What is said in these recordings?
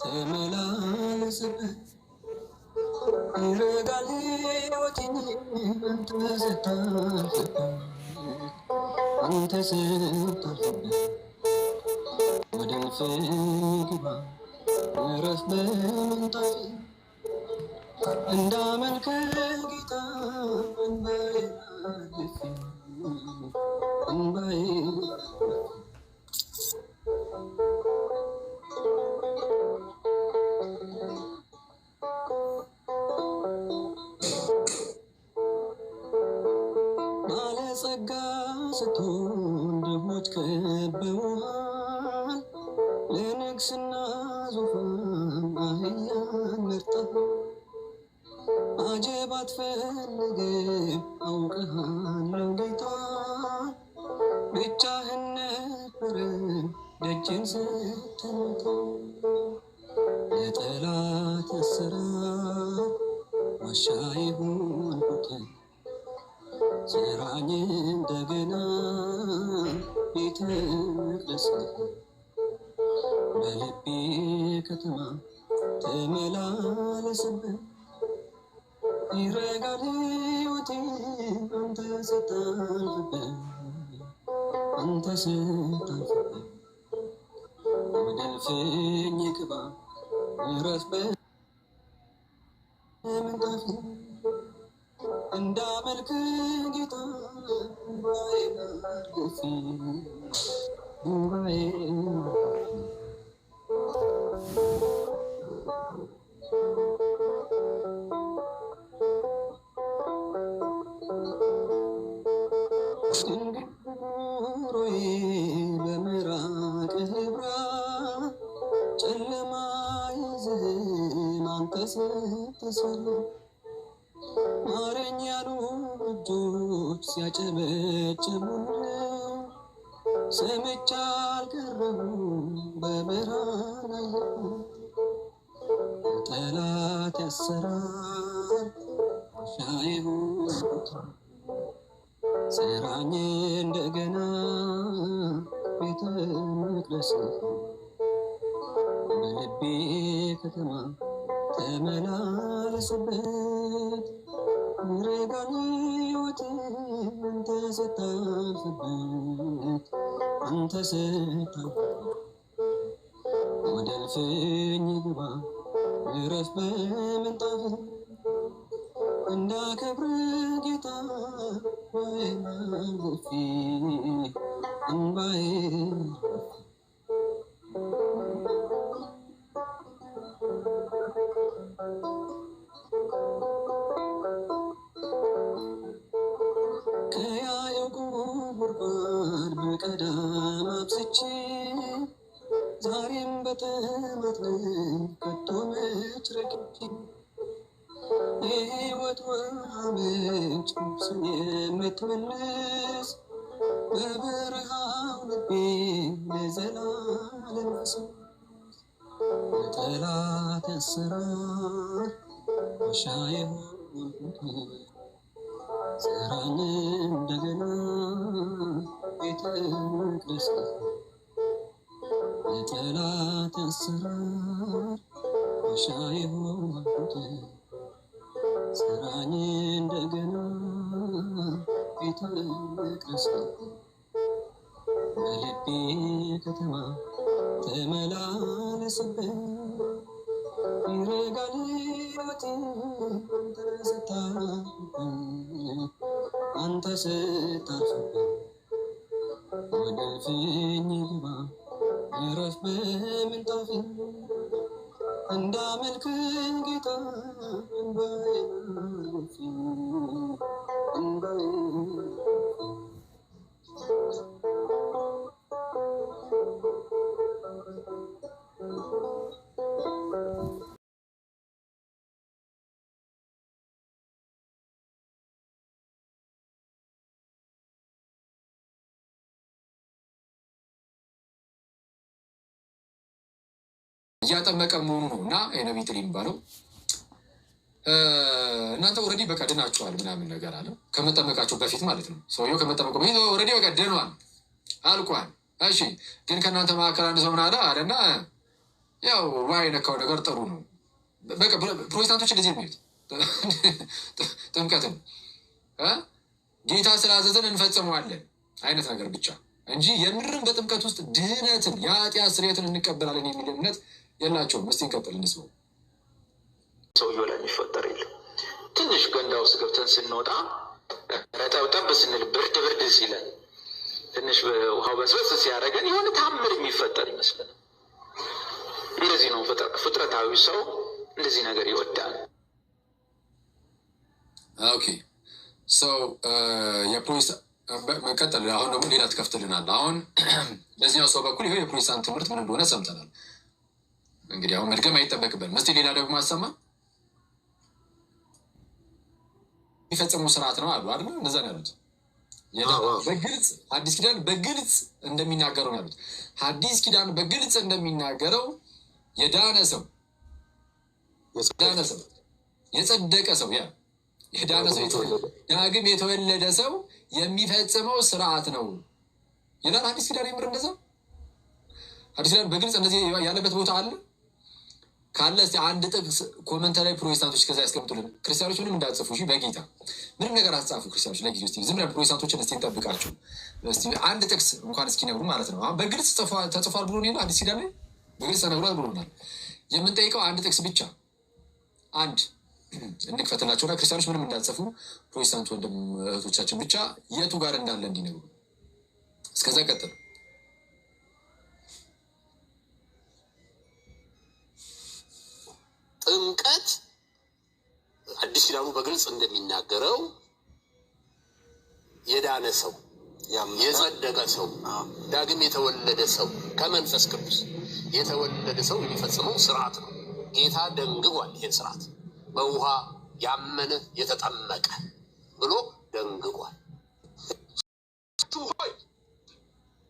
ተመላለስበት ይረጋል ሕይወቴን አንተ ስታልፍበት አንተ ስታልፍበት ወደ እልፍኝ ግባ እረፍ በምንጣፌ እንዳመልክ ጌታ እንባዬን አልፌ እንባዬን ባለጸጋ ስትሆን ድሆች ከበውሃል ለንግስና ዙፋን አህያን መርጠሃል አጀብ አትፈልግም አውቅሃለሁ ጌታ ብቻህን ነበረ ደጅን ስትመታ ለጠላት አሰራር ዋሻ የሆንኩትን ስራኝ እንደገና ቤተ መቅደስ በልቤ ከተማ ተመላለስበት ይረጋል ሕይወቴ አንተ ስታልፍበት አንተ ስታልፍበት ወደ እልፍኝ ግባ እረፍ በምንጣፌ እንዳመልክ ጌታ እንባዬን አልፌ እንባዬን ኑሮዬ በምራቅህ ብራ ጨለማ ይዝህን አንተ ስትሰራ ማረኝ ያሉ እጆች ሲያጨበጭቡልኝ ሰምቼ አልቀረሁም በብርሃን አየሁ ጠላት ያሰራር ዋሻ የሆንኩትን ስራኝ እንደገና ቤተ መቅደስ በልቤ ከተማ ተመላለስበት ይረጋል ሕይወቴ አንተ ስታልፍበት አንተ ስታልፍበት ወደ እልፍኝ ግባ እረፍ በምንጣፌ እንዳከብር ጌታ እንባዬን አልፌ እንባዬን ከያዕቆብ ጉድጓድ በቀዳም አብዝቼ ዛሬም በጥማት ነኝ ከቶ መች ረክቼ የሕይወት ውሃ ምንጭ ነፍስን የምትመልስ በበረሃው ልቤ ለዘላለም ፈሰስ ለጠላት አሰራር ዋሻ የሆንኩትን ስራኝ እንደገና ቤተ መቅደስ ለጠላት አሰራር ዋሻ የሆንኩትን ስራኝ እንደገና ቤተ መቅደስ በልቤ ከተማ ተመላለስበት ይረጋል ሕይወቴ አንተ ስታልፍበት አንተ ስታልፍበት ወደ እልፍኝ ግባ እረፍ በምንጣፌ እንዳመልክ ጌታ እንባዬን አልፌ እንባዬን እያጠመቀ መሆኑ ነው እና የነቢይ ጥሪ የሚባለው እናንተ ኦልሬዲ በቃ ድናችኋል ምናምን ነገር አለ። ከመጠመቃቸው በፊት ማለት ነው። ሰውየው ከመጠመቁ በፊት ኦልሬዲ በቃ ድኗል፣ አልቋል። እሺ ግን ከእናንተ መካከል አንድ ሰው ምን አለ አለና ያው ዋይ ነካው ነገር ጥሩ ነው። በቃ ፕሮቴስታንቶች እንደዚህ የሚሉት ጥምቀትን ጌታ ስላዘዘን እንፈጽመዋለን አይነት ነገር ብቻ እንጂ የምርም በጥምቀት ውስጥ ድህነትን የኃጢአት ስርየትን እንቀበላለን የሚል እምነት የላቸውም። እስቲ እንቀጥል እንስማው። ሰውየው ላይ የሚፈጠር የለም። ትንሽ ገንዳ ውስጥ ገብተን ስንወጣ ረጠብጠብ ስንል ብርድ ብርድ ሲለን ትንሽ ውሃው በስበስ ሲያደርገን የሆነ ታምር የሚፈጠር ይመስለን። እንደዚህ ነው ፍጥረታዊ ሰው እንደዚህ ነገር ይወዳል። ኦኬ ሰው መቀጠል አሁን ደግሞ ሌላ ትከፍትልናል። አሁን በዚኛው ሰው በኩል ይሄው የፕሮቴስታንት ትምህርት ምን እንደሆነ ሰምተናል። እንግዲህ አሁን መድገም አይጠበቅብን። እስቲ ሌላ ደግሞ አሰማ የሚፈጽሙ ስርዓት ነው አሉ አይደል? እንደዛ ነው ያሉት። በግልጽ ሐዲስ ኪዳን በግልጽ እንደሚናገረው ነው ያሉት። ሐዲስ ኪዳን በግልጽ እንደሚናገረው የዳነ ሰው የጸደቀ ሰው የዳነ ሰው ዳግም የተወለደ ሰው የሚፈጽመው ስርዓት ነው ይላል ሐዲስ ኪዳን። የምር እንደዛ ሐዲስ ኪዳን በግልጽ እንደዚህ ያለበት ቦታ አለ ካለ እስቲ አንድ ጥቅስ ኮመንት ላይ ፕሮቴስታንቶች ከዛ ያስቀምጡልን። ክርስቲያኖች ምንም እንዳትጽፉ እሺ፣ በጌታ ምንም ነገር አትጻፉ ክርስቲያኖች። ለጊዜው እስቲ ዝም ብለን ፕሮቴስታንቶችን እስቲ እንጠብቃቸው። እስቲ አንድ ጥቅስ እንኳን እስኪነግሩ ማለት ነው። አሁን በግልጽ ተጽፏል ብሎ ነው አዲስ ኪዳን ላይ በግልጽ ተነግሯል ብሎናል። የምንጠይቀው አንድ ጥቅስ ብቻ አንድ እንክፈትላቸውና ክርስቲያኖች ምንም እንዳትጽፉ ፕሮቴስታንት ወንድም እህቶቻችን ብቻ የቱ ጋር እንዳለ እንዲነግሩ። እስከዛ ቀጥል። ጥምቀት አዲስ ኪዳኑ በግልጽ እንደሚናገረው የዳነ ሰው የጸደቀ ሰው ዳግም የተወለደ ሰው ከመንፈስ ቅዱስ የተወለደ ሰው የሚፈጽመው ስርዓት ነው። ጌታ ደንግጓል። ይሄን ስርዓት በውሃ ያመነ የተጠመቀ ብሎ ደንግጓል። ሆይ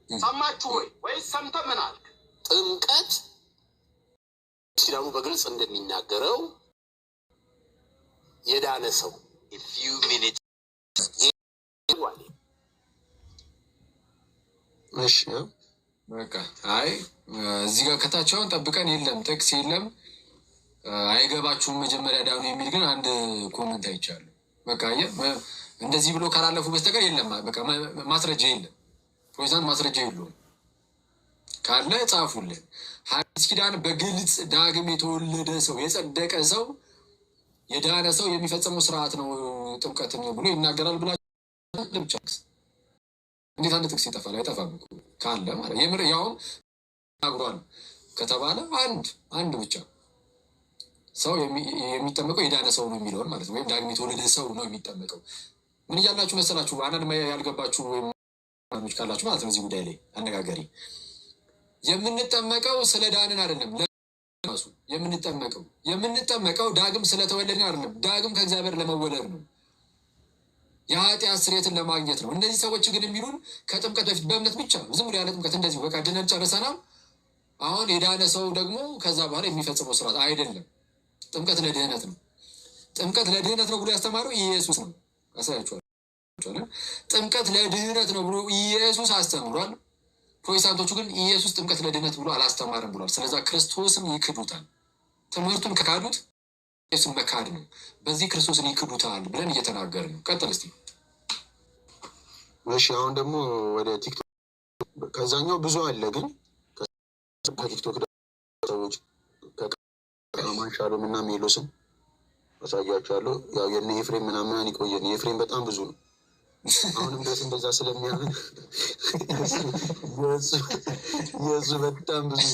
ሰማችሁ ሆይ ወይስ ሰምተህ ምን አልክ? ጥምቀት ኪዳኑ በግልጽ እንደሚናገረው የዳነ ሰው እሺ በቃ አይ እዚህ ጋር ከታቸውን ጠብቀን የለም ጥቅስ የለም አይገባችሁም መጀመሪያ ዳኑ የሚል ግን አንድ ኮመንት አይቻለሁ። በቃ እንደዚህ ብሎ ካላለፉ በስተቀር የለም። በቃ ማስረጃ የለም። ፕሮቴስታንት ማስረጃ የለውም። ካለ ጻፉልን። ሐዲስ ኪዳን በግልጽ ዳግም የተወለደ ሰው የጸደቀ ሰው የዳነ ሰው የሚፈጸመው ስርዓት ነው ጥምቀት ብሎ ይናገራል ብላ ብቻ እንዴት አንድ ጥቅስ ይጠፋል? አይጠፋም ካለ ማለት የምር ያውም ናግሯል ከተባለ አንድ ብቻ ሰው የሚጠመቀው የዳነ ሰው ነው የሚለውን ማለት ነው። ወይም ዳግም የተወለደ ሰው ነው የሚጠመቀው። ምን እያላችሁ መሰላችሁ? አንዳንድ ያልገባችሁ ወይም ካላችሁ ማለት ነው እዚህ ጉዳይ ላይ አነጋገሪ የምንጠመቀው ስለ ዳንን አይደለም። ለሱ የምንጠመቀው ዳግም ስለተወለድን አይደለም። ዳግም ከእግዚአብሔር ለመወለድ ነው። የኃጢአት ስርየትን ለማግኘት ነው። እነዚህ ሰዎች ግን የሚሉን ከጥምቀት በፊት በእምነት ብቻ ነው። ዝም ብሎ ያለ ጥምቀት እንደዚህ በቃ ድነን ጨርሰናል። አሁን የዳነ ሰው ደግሞ ከዛ በኋላ የሚፈጽመው ስርዓት አይደለም። ጥምቀት ለድህነት ነው። ጥምቀት ለድህነት ነው ብሎ ያስተማረው ኢየሱስ ነው። አሳያችኋል። ጥምቀት ለድህነት ነው ብሎ ኢየሱስ አስተምሯል። ፕሮቴስታንቶቹ ግን ኢየሱስ ጥምቀት ለድህነት ብሎ አላስተማርም ብሏል። ስለዛ ክርስቶስን ይክዱታል። ትምህርቱን ከካዱት ኢየሱስን መካድ ነው። በዚህ ክርስቶስን ይክዱታል ብለን እየተናገር ነው። ቀጥል እስቲ። እሺ አሁን ደግሞ ወደ ቲክቶክ ከዛኛው ብዙ አለ፣ ግን ከቲክቶክ ሰዎች ከማንሻሎም እና ሜሎስን አሳያቸዋለሁ። ያው የነ ኤፍሬም ምናምን ይቆየን። የኤፍሬም በጣም ብዙ ነው። አሁንም ድረስ እንደዛ ስለሚያምን የእሱ በጣም ብዙ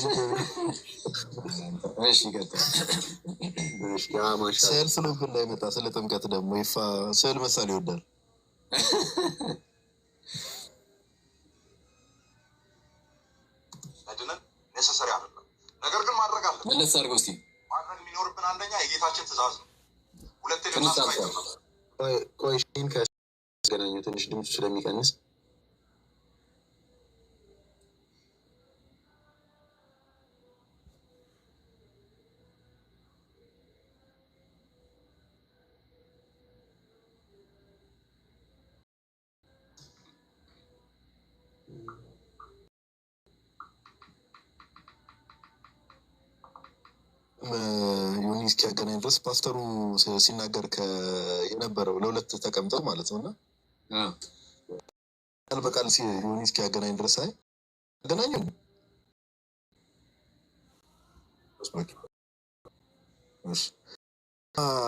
ስዕል ስሉብ እንዳይመጣ ስለ ጥምቀት ደግሞ ይፋ ስዕል መሳል ይወዳል። መድነን ኔሰሰሪ አይደለም፣ ነገር ግን ማድረግ አለ። መለስ አድርገው እስኪ ማድረግ የሚኖርብን አንደኛ የጌታችን ትእዛዝ ነው። ሁለተኛ ቆይሽን ከገናኙ ትንሽ ድምፁ ስለሚቀንስ ዮኒ እስኪያገናኝ ድረስ ፓስተሩ ሲናገር የነበረው ለሁለት ተቀምጠው ማለት ነው። እና ቃል በቃል ዮኒ እስኪያገናኝ ድረስ አገናኘ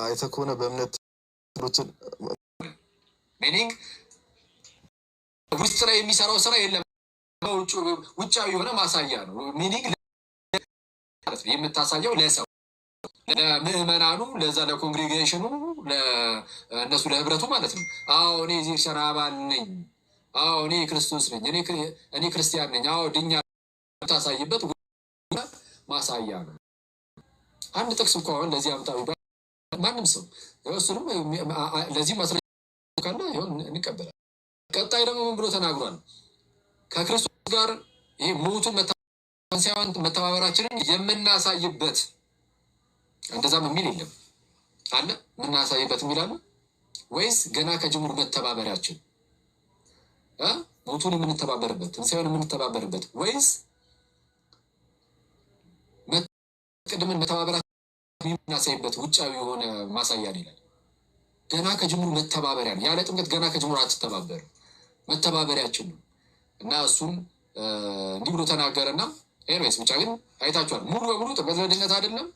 አይተህ ከሆነ በእምነት ሚኒንግ ውስጥ ላይ የሚሰራው ስራ የለም፣ ውጫዊ የሆነ ማሳያ ነው። ሚኒንግ የምታሳየው ለሰው ለምዕመናኑ፣ ለዛ ለኮንግሬጌሽኑ፣ ለእነሱ ለህብረቱ ማለት ነው። አዎ እኔ እዚህ ሸራ አባል ነኝ፣ አዎ እኔ ክርስቶስ ነኝ፣ እኔ ክርስቲያን ነኝ፣ አዎ ድኛ የምታሳይበት ማሳያ ነው። አንድ ጥቅስ እኮ አሁን ለዚህ አምጣ ማንም ሰው እሱንም ለዚህ ማስረጃ ካለ እንቀበላለን። ቀጣይ ደግሞ ምን ብሎ ተናግሯል? ከክርስቶስ ጋር ይሄ ሞቱን ሳይሆን መተባበራችንን የምናሳይበት እንደዛም የሚል የለም አለ። የምናሳይበት የሚል አለ ወይስ ገና ከጅምሩ መተባበሪያችን ሞቱን የምንተባበርበት ትንሣኤውን የምንተባበርበት ወይስ ቅድምን መተባበራችን የምናሳይበት ውጫዊ የሆነ ማሳያ ነው ይላል። ገና ከጅምሩ መተባበሪያ ነው። ያለ ጥምቀት ገና ከጅምሩ አትተባበሩ፣ መተባበሪያችን ነው እና እሱን እንዲህ ብሎ ተናገረና ኤርሜስ ብቻ ግን አይታችኋል። ሙሉ በሙሉ ጥምቀት ለድነት አይደለም፣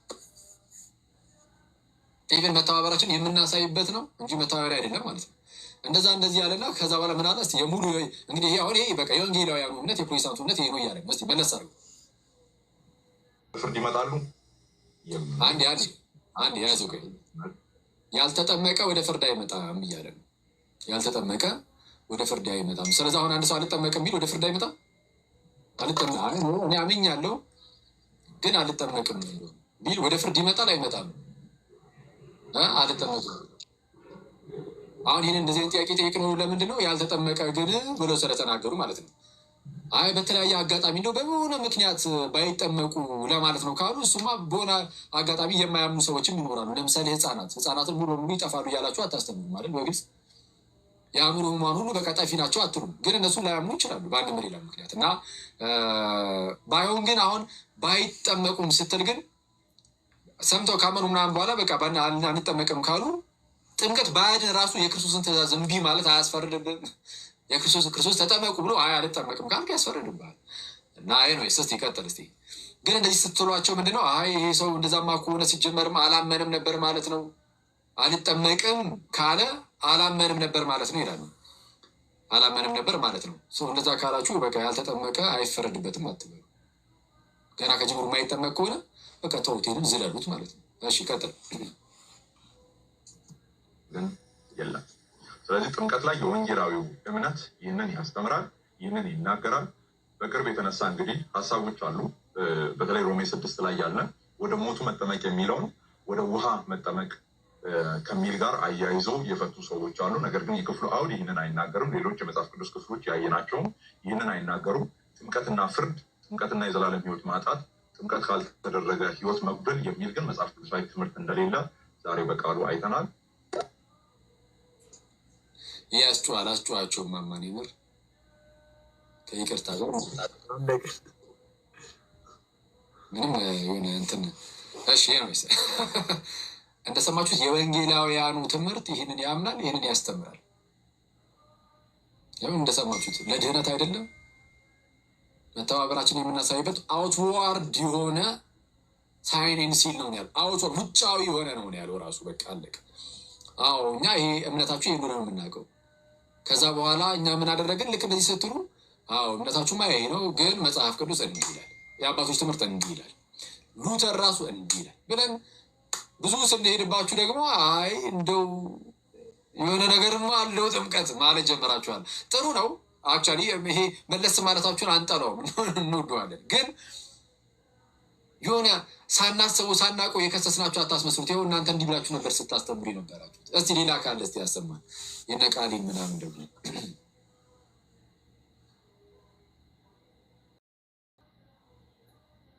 ኢቨን መተባበራችን የምናሳይበት ነው እንጂ መተባበሪያ አይደለም ማለት ነው። እንደዚህ ያለና ከዛ በኋላ ምን አለ? እስኪ የሙሉ እንግዲህ ይሄ አሁን ይሄ በቃ የወንጌላውያኑ እምነት የፕሮቴስታንቱ እምነት ይሄ ነው እያለ እስኪ መለስ አድርገው ፍርድ ይመጣሉ። አንድ ያዘው ያልተጠመቀ ወደ ፍርድ አይመጣም እያለ ነው። ያልተጠመቀ ወደ ፍርድ አይመጣም። ስለዚህ አሁን አንድ ሰው አልጠመቅም ቢል ወደ ፍርድ አይመጣም። እኔ አምኛለሁ ግን አልጠመቅም ቢል ወደ ፍርድ ይመጣል አይመጣም? አልጠመቅም። አሁን ይህን እንደዚህ ጥያቄ ጠይቅነው ለምንድን ነው ያልተጠመቀ ግን ብለው ስለተናገሩ ማለት ነው። አይ በተለያየ አጋጣሚ እንደው በሆነ ምክንያት ባይጠመቁ ለማለት ነው ካሉ እሱማ በሆነ አጋጣሚ የማያምኑ ሰዎችም ይኖራሉ። ለምሳሌ ህፃናትን ሙሉ በሙሉ ይጠፋሉ እያላችሁ አታስተምሩ ማለት በግልጽ የአእምሮ ህሙማን ሁሉ በቃ ጠፊ ናቸው አትሉም። ግን እነሱን ላያምኑ ይችላሉ በአንድ ሌላ ምክንያት እና ባይሆን ግን አሁን ባይጠመቁም ስትል ግን ሰምተው ካመኑ ምናምን በኋላ በቃ አንጠመቅም ካሉ ጥምቀት ባያድን ራሱ የክርስቶስን ትእዛዝ እምቢ ማለት አያስፈርድብን? ክርስቶስ ተጠመቁ ብሎ አልጠመቅም ካልክ ያስፈርድብሃል። እና ነው ስስት ይቀጥል እስኪ። ግን እንደዚህ ስትሏቸው ምንድነው? ይሄ ሰው እንደዛማ ከሆነ ሲጀመርም አላመንም ነበር ማለት ነው። አልጠመቅም ካለ አላመንም ነበር ማለት ነው ይላሉ። አላመንም ነበር ማለት ነው። እንደዛ ካላችሁ በቃ ያልተጠመቀ አይፈረድበትም አትበሉ። ገና ከጅምሩ የማይጠመቅ ከሆነ በቃ ተውቴንም ዝለሉት ማለት ነው። እሺ ይቀጥል። ግን የለም። ስለዚህ ጥምቀት ላይ የወንጌላዊው እምነት ይህንን ያስተምራል፣ ይህንን ይናገራል። በቅርብ የተነሳ እንግዲህ ሀሳቦች አሉ። በተለይ ሮሜ 6 ላይ ያለ ወደ ሞቱ መጠመቅ የሚለውን ወደ ውሃ መጠመቅ ከሚል ጋር አያይዞ የፈቱ ሰዎች አሉ። ነገር ግን የክፍሉ አውድ ይህንን አይናገርም። ሌሎች የመጽሐፍ ቅዱስ ክፍሎች ያየናቸውም ይህንን አይናገሩም። ጥምቀትና ፍርድ፣ ጥምቀትና የዘላለም ሕይወት ማጣት፣ ጥምቀት ካልተደረገ ሕይወት መጉደል የሚል ግን መጽሐፍ ቅዱሳዊ ትምህርት እንደሌለ ዛሬ በቃሉ አይተናል። አላስጨዋቸውም ማማን ይምር ከይቅርታ ጋር ምንም የሆነ እንትን እሺ ነው እንደሰማችሁት የወንጌላውያኑ ትምህርት ይህንን ያምናል፣ ይህንን ያስተምራል። ያው እንደሰማችሁት ለድህነት አይደለም መተባበራችን የምናሳይበት አውትዋርድ የሆነ ሳይን ሲል ነው ያለው። አውትዋርድ ውጫዊ የሆነ ነው ያለው ራሱ በቃ አለቀ። አዎ እኛ ይሄ እምነታችሁ ይሄ ነው የምናውቀው። ከዛ በኋላ እኛ ምን አደረግን? ልክ እንደዚህ ስትሉ አዎ እምነታችሁማ ይሄ ነው፣ ግን መጽሐፍ ቅዱስ እንዲህ ይላል፣ የአባቶች ትምህርት እንዲህ ይላል፣ ሉተር ራሱ እንዲህ ይላል ብለን ብዙ ስንሄድባችሁ ደግሞ አይ እንደው የሆነ ነገርማ አለው ጥምቀት ማለት ጀመራችኋል። ጥሩ ነው አክቹዋሊ ይሄ መለስ ማለታችሁን አንጠላውም፣ እንወደዋለን። ግን የሆነ ሳናስበው ሳናውቀው የከሰስናችሁ አታስመስሉት። ይኸው እናንተ እንዲህ ብላችሁ ነበር ስታስተምሩ ነበራችሁት። እስቲ ሌላ ካለ እስቲ ያሰማል። የነቃሊን ምናምን ደግሞ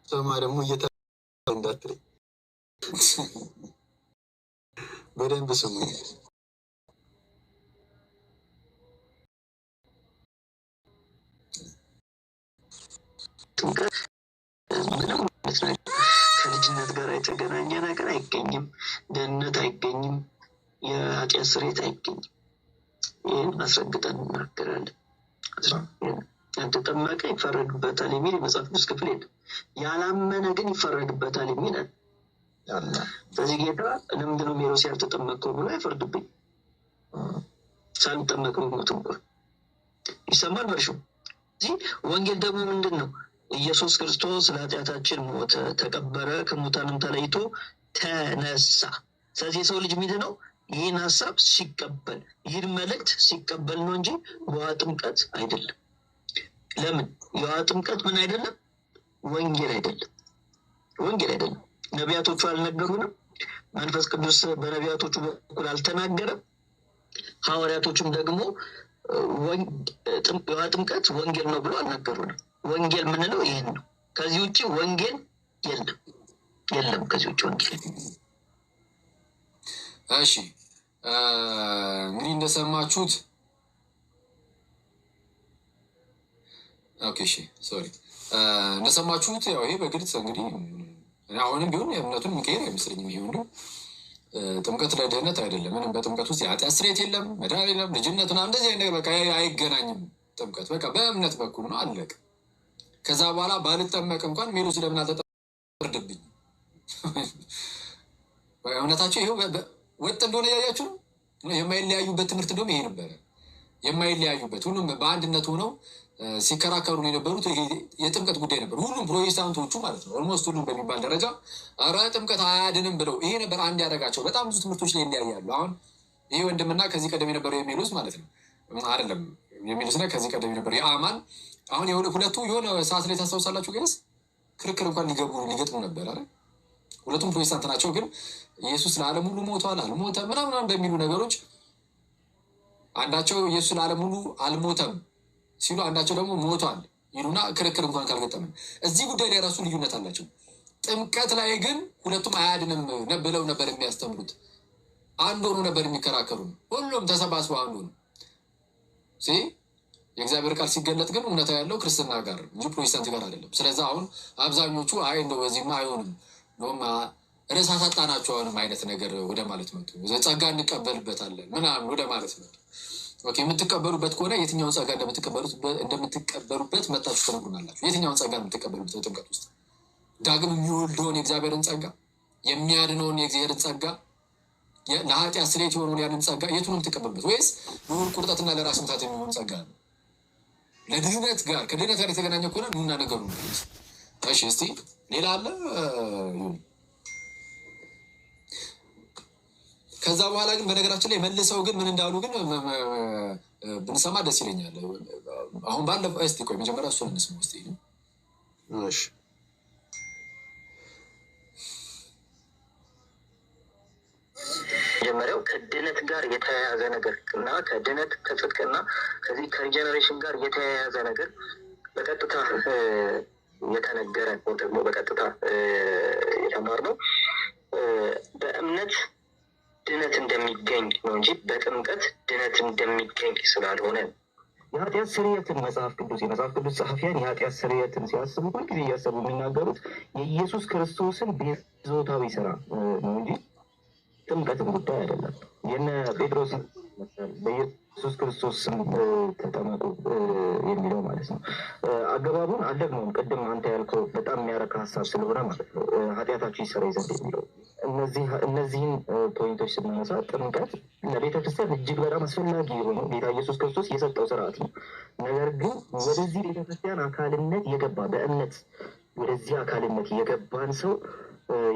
ሰማ ደግሞ እንዳትለኝ በደንብ ስሙ። ከልጅነት ጋር የተገናኘ ነገር አይገኝም። ደህንነት አይገኝም። የኃጢአት ስርየት አይገኝም። ይህን አስረግጠን እናገራለን። ያልተጠመቀ ይፈረድበታል የሚል የመጽሐፍ ቅዱስ ክፍል የለም። ያላመነ ግን ይፈረድበታል የሚል አለ። ስለዚህ ጌታ ለምንድነው ሜሮስ ያልተጠመቀው ብሎ አይፈርድብኝ። ሳልጠመቅ ሞት እንኳን ይሰማል በርሹ። እዚህ ወንጌል ደግሞ ምንድን ነው? ኢየሱስ ክርስቶስ ለኃጢአታችን ሞተ፣ ተቀበረ፣ ከሙታንም ተለይቶ ተነሳ። ስለዚህ የሰው ልጅ ምንድን ነው? ይህን ሀሳብ ሲቀበል፣ ይህን መልእክት ሲቀበል ነው እንጂ በውሃ ጥምቀት አይደለም። ለምን? የውሃ ጥምቀት ምን አይደለም? ወንጌል አይደለም። ወንጌል አይደለም። ነቢያቶቹ አልነገሩንም። መንፈስ ቅዱስ በነቢያቶቹ በኩል አልተናገረም። ሐዋርያቶቹም ደግሞ የውሃ ጥምቀት ወንጌል ነው ብሎ አልነገሩንም። ወንጌል ምንለው ይህን ነው። ከዚህ ውጭ ወንጌል የለም። የለም ከዚህ ውጭ ወንጌል። እሺ እንግዲህ እንደሰማችሁት ኦኬ፣ እሺ ሶሪ፣ እንደሰማችሁት ያው ይሄ በግልጽ እንግዲህ አሁንም ቢሆን የእምነቱን የሚቀይር አይመስለኝም። ይሄ ሁሉ ጥምቀት ለድህነት አይደለም። ምንም በጥምቀት ውስጥ የኃጢአት ስርየት የለም፣ መዳን የለም፣ ልጅነት ምናምን እንደዚህ አይነት ነገር በቃ አይገናኝም። ጥምቀት በቃ በእምነት በኩል ነው፣ አለቀ። ከዛ በኋላ ባልጠመቅ እንኳን ሜሮስ ለምን አልተጠመቀም? እምነታቸው ይኸው ወጥ እንደሆነ ያያችሁ ነው። የማይለያዩበት ትምህርት እንደውም ይሄ ነበረ። የማይለያዩበት ሁሉም በአንድነት ሆነው ሲከራከሩ ነው የነበሩት። የጥምቀት ጉዳይ ነበር። ሁሉም ፕሮቴስታንቶቹ ማለት ነው ኦልሞስት ሁሉም በሚባል ደረጃ ኧረ ጥምቀት አያድንም ብለው ይሄ ነበር አንድ ያደረጋቸው። በጣም ብዙ ትምህርቶች ላይ ይለያያሉ። አሁን ይሄ ወንድምና ከዚህ ቀደም የነበረው የሚሉስ ማለት ነው አይደለም የሚሉስና ከዚህ ቀደም የነበረው የአማን አሁን ሁለቱ የሆነ ሰዓት ላይ ታስታውሳላችሁ፣ ግን ክርክር እንኳን ሊገጥሙ ነበር አይደል? ሁለቱም ፕሮቴስታንት ናቸው። ግን ኢየሱስ ለዓለም ሁሉ ሞቷል አልሞተም ምናምን በሚሉ ነገሮች አንዳቸው ኢየሱስ ለዓለም ሁሉ አልሞተም ሲሉ አንዳቸው ደግሞ ሞቷል ይሉና ክርክር እንኳን ካልገጠምን እዚህ ጉዳይ ላይ ራሱ ልዩነት አላቸው። ጥምቀት ላይ ግን ሁለቱም አያድንም ብለው ነበር የሚያስተምሩት። አንድ ሆኖ ነበር የሚከራከሩ። ሁሉም ተሰባስበው አንዱ ነው። የእግዚአብሔር ቃል ሲገለጥ ግን እውነታ ያለው ክርስትና ጋር እንጂ ፕሮቴስታንት ጋር አይደለም። ስለዚ አሁን አብዛኞቹ አይ እንደው በዚህማ አይሆንም ነውም ርዕስ አሳጣናቸው አሁንም አይነት ነገር ወደ ማለት መጡ። ጸጋ እንቀበልበታለን ምናምን ወደ ማለት መጡ። ኦኬ፣ የምትቀበሉበት ከሆነ የትኛውን ጸጋ እንደምትቀበሉበት መጣችሁ ትነግሩናላችሁ። የትኛውን ጸጋ የምትቀበሉበት በጥምቀት ውስጥ? ዳግም የሚወልደውን የእግዚአብሔርን ጸጋ፣ የሚያድነውን የእግዚአብሔርን ጸጋ፣ ለኃጢአት ስርየት የሆነውን ያንን ጸጋ የቱን የምትቀበሉበት? ወይስ ለሆድ ቁርጠትና ለራስ ምታት የሚሆን ጸጋ ነው? ለድህነት ጋር ከድህነት ጋር የተገናኘ ከሆነ ኑና ነገሩ ነው። እሺ፣ እስቲ ሌላ አለ ይሁን። ከዛ በኋላ ግን በነገራችን ላይ መልሰው ግን ምን እንዳሉ ግን ብንሰማ ደስ ይለኛል። አሁን ባለፈው እስቲ ቆይ መጀመሪያ እሱን እንስማ ውስጥ እሺ መጀመሪያው ከድነት ጋር የተያያዘ ነገር እና ከድነት ከጽድቅና ከዚህ ከሪጀነሬሽን ጋር የተያያዘ ነገር በቀጥታ የተነገረ ደግሞ በቀጥታ የተማርነው በእምነት ድነት እንደሚገኝ ነው እንጂ በጥምቀት ድነት እንደሚገኝ ስላልሆነ የኃጢአት ስርየትን መጽሐፍ ቅዱስ ጸሐፊያን የኃጢአት ስርየትን ሲያስቡ ሁልጊዜ እያሰቡ የሚናገሩት የኢየሱስ ክርስቶስን ቤዛዊ ስራ ነው እንጂ ጥምቀትን ጉዳይ አይደለም። የነ ጴጥሮስ በኢየሱስ ክርስቶስ ስም ተጠመቁ የሚለው ማለት ነው። አገባቡን አልደግሞም። ቅድም አንተ ያልከው በጣም የሚያረካ ሀሳብ ስለሆነ ማለት ነው ኃጢአታችሁ ይሰረይ ዘንድ የሚለው እነዚህን ፖይንቶች ስናነሳ ጥምቀት ለቤተክርስቲያን እጅግ በጣም አስፈላጊ የሆነው ጌታ ኢየሱስ ክርስቶስ የሰጠው ስርዓት ነው። ነገር ግን ወደዚህ ቤተክርስቲያን አካልነት የገባ በእምነት ወደዚህ አካልነት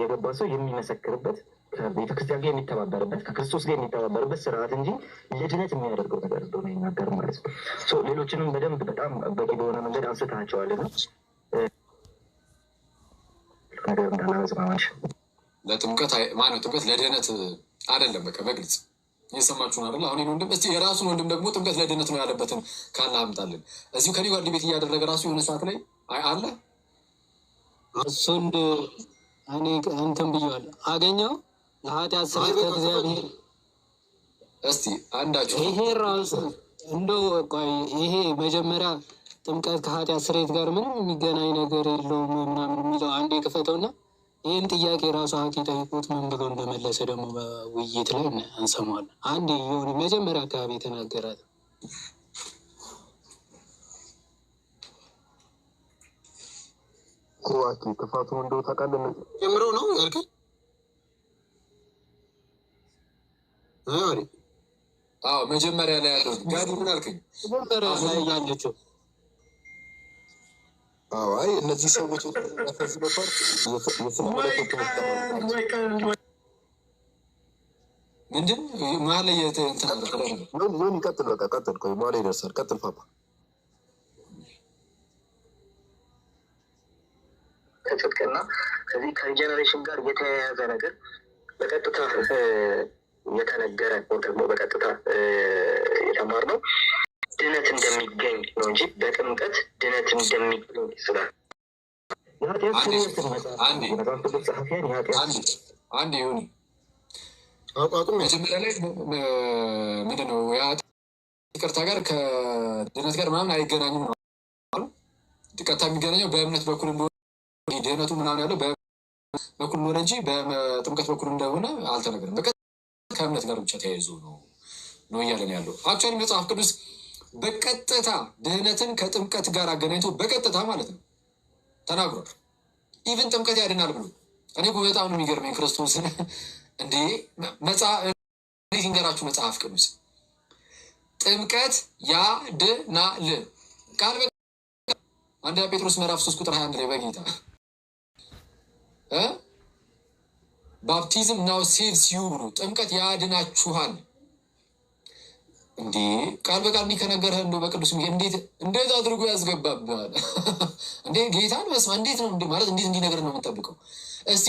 የገባ ሰው የሚመሰክርበት ከቤተክርስቲያን ጋር የሚተባበርበት ከክርስቶስ ጋር የሚተባበርበት ስርዓት እንጂ ለድነት የሚያደርገው ነገር እንደሆነ ይናገር ማለት ነው። ሌሎችንም በደንብ በጣም በቂ በሆነ መንገድ አንስታቸዋለን። ነገር እንዳላመዝማማሽ ለጥምቀት ማነው ጥምቀት ለድህነት አይደለም። በቃ በግልጽ እየሰማችሁን አይደል? አሁን ወንድም እስቲ የራሱን ወንድም ደግሞ ጥምቀት ለድህነት ነው ያለበትን ካለ አምጣልን። እዚሁ ከኔ ጋር ዲቤት እያደረገ ራሱ የሆነ ሰዓት ላይ አለ እሱን እኔ እንትን ብዬዋለሁ አገኘው ለኃጢአት ስርየት ከእግዚአብሔር እስቲ አንዳችሁ ይሄ ራሱ እንደው ቆይ ይሄ መጀመሪያ ጥምቀት ከኃጢአት ስርየት ጋር ምንም የሚገናኝ ነገር የለውም ምናምን የሚለው አንዴ ክፈተውና ይህን ጥያቄ ራሱ ሀቂ ጠይቁት ምን ብሎ እንደመለሰ ደግሞ በውይይት ላይ እንሰማለን። አንድ የሆነ መጀመሪያ አካባቢ የተናገራት ኩዋኪ ጥፋቱን እንደው ታውቃለህ ጀምሮ ነው ያልከኝ? አዎ መጀመሪያ ላይ ያለው ጋዲ ምን አልከኝ? መጀመሪያ ላይ ያለችው አዎ፣ አይ እነዚህ ሰዎች ምንድን መሀል ላይ ምን ይቀጥል። በቃ ቀጥል። ቆይ በኋላ ይደርሳል። ቀጥል ፓፓ። ከጽድቅና ከዚህ ከጀኔሬሽን ጋር የተያያዘ ነገር በቀጥታ የተነገረ ደግሞ በቀጥታ የተማርነው ድነት እንደሚገኝ ነው እንጂ በጥምቀት ድነት እንደሚገኝ ስላል አንድ ይሁን መጀመሪያ ላይ ምንድን ነው ይቅርታ ጋር ከድነት ጋር ምናምን አይገናኝም ነው አሉ። ቀጥታ የሚገናኘው በእምነት በኩል እንደሆነ ድህነቱ ምናምን ያለው በኩል እንደሆነ እንጂ በጥምቀት በኩል እንደሆነ አልተነገርም። ከእምነት ጋር ብቻ ተያይዞ ነው እያለን ያለው። አክቹዋሊ መጽሐፍ ቅዱስ በቀጥታ ድህነትን ከጥምቀት ጋር አገናኝቶ በቀጥታ ማለት ነው ተናግሯል። ኢቨን ጥምቀት ያድናል ብሎ እኔ በጣም ነው የሚገርመኝ ክርስቶስን እንዴ ሲንገራችሁ መጽሐፍ ቅዱስ ጥምቀት ያድናል ቃል አንደኛ ጴጥሮስ ምዕራፍ 3 ቁጥር 21 ላይ በጌታ ባፕቲዝም ናው ሴቭስ ዩ ብሎ ጥምቀት ያድናችኋል። እንዴ ቃል በቃል ከነገርህ እንደው በቅዱስ እንዴት አድርጎ ያስገባብሃል እንዴ ጌታን መስማ እንዴት ነው እንዴ ማለት እንዴት እንዲህ ነገር ነው የምንጠብቀው? እስቲ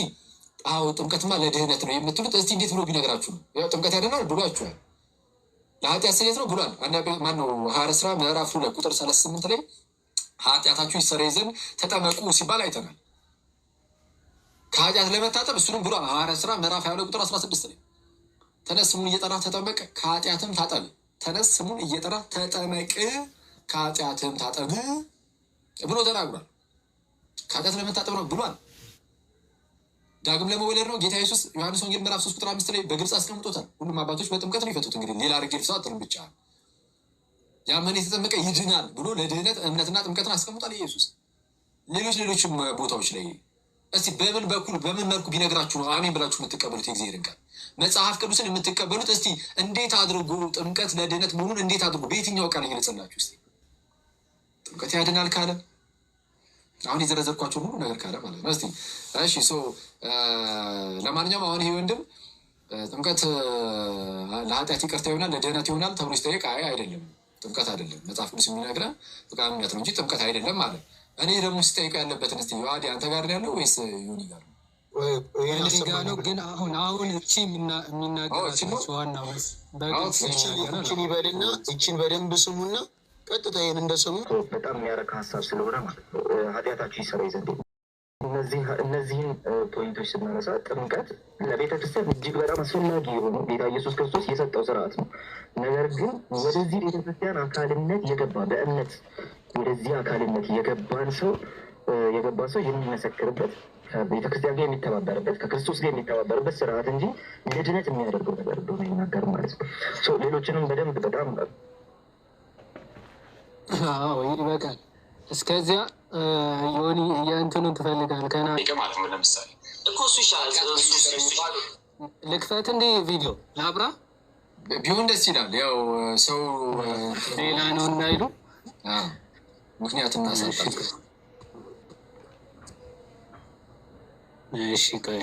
አዎ ጥምቀትማ ለድህነት ነው የምትሉት እስቲ እንዴት ብሎ ቢነግራችሁ ነው? ያው ጥምቀት ያድናል ብሏችኋል። ለኃጢአት ስርየት ነው ብሏል። ማነው ሐዋርያት ሥራ ምዕራፍ 2 ቁጥር 38 ላይ ኃጢአታችሁ ይሰረይ ዘንድ ተጠመቁ ሲባል አይተናል። ከኃጢአት ለመታጠብ እሱንም ብሏል። ሐዋርያት ሥራ ምዕራፍ 22 ቁጥር 16 ላይ ተነስ ስሙን እየጠራ ተጠመቅ ከኃጢአትም ታጠብ። ተነስ ስሙን እየጠራ ተጠመቅ ከኃጢአትም ታጠብ ብሎ ተናግሯል። ከኃጢአት ለመታጠብ ነው ብሏል። ዳግም ለመወለድ ነው ጌታ ኢየሱስ ዮሐንስ ወንጌል ምዕራፍ 3 ቁጥር 5 ላይ በግልጽ አስቀምጦታል። ሁሉም አባቶች በጥምቀት ነው የፈቱት። እንግዲህ ሌላ አድርጌ ልብሰው አጥልም ብቻ ያመነ የተጠመቀ ይድናል ብሎ ለድህነት እምነትና ጥምቀትን አስቀምጧል ኢየሱስ። ሌሎችም ቦታዎች ላይ እስቲ በምን መልኩ ቢነግራችሁ ነው አሜን ብላችሁ የምትቀበሉት የእግዚአብሔርን ቃል መጽሐፍ ቅዱስን የምትቀበሉት? እስቲ እንዴት አድርጎ ጥምቀት ለድህነት መሆኑን እንዴት አድርጎ በየትኛው ቃል እየገለጸላችሁ? እስቲ ጥምቀት ያድናል ካለ አሁን የዘረዘርኳቸው ሁሉ ነገር ካለ ማለት ነው። እስቲ እሺ ለማንኛውም አሁን ይሄ ወንድም ጥምቀት ለኃጢአት ይቅርታ ይሆናል ለድህነት ይሆናል ተብሎ ሲጠየቅ አይደለም ጥምቀት አይደለም መጽሐፍ ቅዱስ የሚነግረን በቃ እምነት ነው እንጂ ጥምቀት አይደለም ማለት። እኔ ደግሞ ሲጠይቀው ያለበትን እስቲ ዮሐዴ አንተ ጋር ነው ያለው ወይስ ዮኒ ጋር ነው? ጋር ነው። ግን አሁን እቺ የሚናገራቸው ዋናው እችን ይበልና እችን በደንብ ስሙና ቀጥታ ይህን እንደሰሙ በጣም የሚያረካ ሀሳብ ስለሆነ ማለት ነው ኃጢአታችሁ ይሰረይ ዘንድ እነዚህን ፖይንቶች ስናነሳ ጥምቀት ለቤተክርስቲያን እጅግ በጣም አስፈላጊ የሆኑ ጌታ ኢየሱስ ክርስቶስ የሰጠው ስርዓት ነው። ነገር ግን ወደዚህ ቤተክርስቲያን አካልነት የገባ በእምነት ወደዚህ አካልነት የገባ ሰው የሚመሰክርበት ከቤተክርስቲያን ጋር የሚተባበርበት ከክርስቶስ ጋር የሚተባበርበት ስርዓት እንጂ ለድነት የሚያደርገው ነገር እንደሆነ ይናገር ማለት ነው። ሌሎችንም በደንብ በጣም ይበቃል። እስከዚያ ዮኒ የእንትኑን ትፈልጋል ከና ማለት ነው። ለምሳሌ እኮ እሱ ይሻላል ልክፈት እንደ ቪዲዮ ላብራ ቢሆን ደስ ይላል። ያው ሰው ሌላ ነው እንዳይሉ ምክንያት እናሳጣል። እሺ ቆይ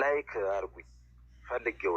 ላይክ አርጉኝ ፈልጌው